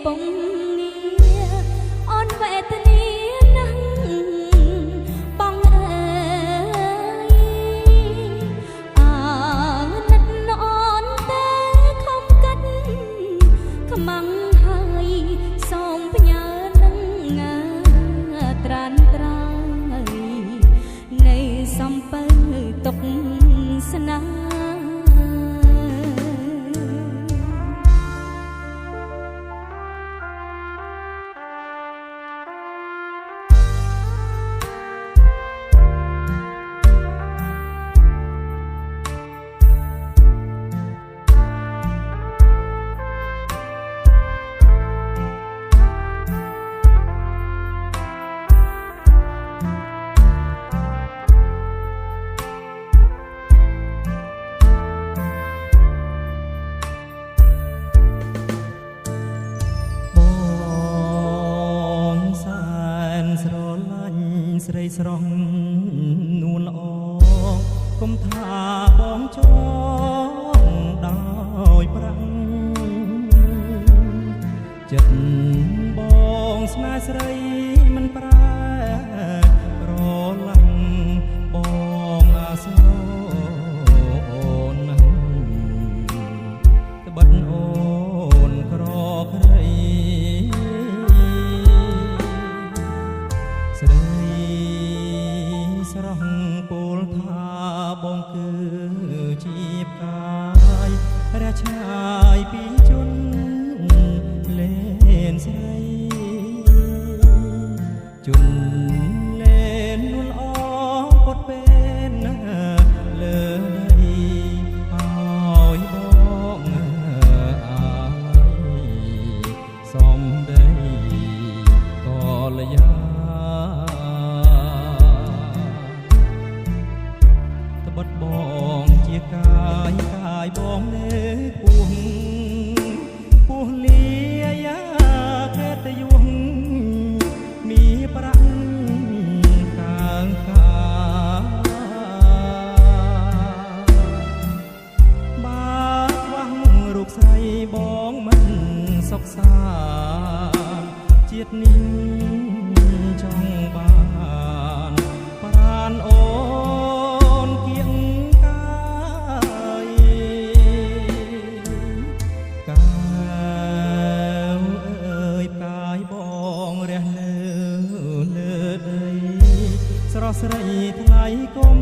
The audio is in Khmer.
ពំងារអនវេទនាណាស់បងអើយអាណិតននតែខំកាត់ខ្មាំងហើយសូមផ្ញើនឹងត្រានត្រៃនៃសំពៅទុកស្នេហ៍ស្រីស្រស់នួនល្អគុំថាបងចងដោយប្រាំងចិត្តបងស្នេហ៍ស្រីមិនប្រែប្រឡាំងបងអាសរអូនណាស់ត្បិតអូនក្រក្រីស្រីស្រស់ពោលថាបងគឺជាផ្កាយរះឆ្ងាយពីជនលេនស្រីជនលេននួនអងពត់ពេលណាលើដីឲ្យបងអាឡ័យសំដីក៏លយ៉ាបត់បងជាកាយបងនៅពោះលាយាខេតយុងมีប្រាំងកាងកាបាខ្វះរូបស្រីបងមិនសុខសាជាតិនេះចង់បានប្រានអូនគៀងស្រស់ស្រីថ្លៃគុំ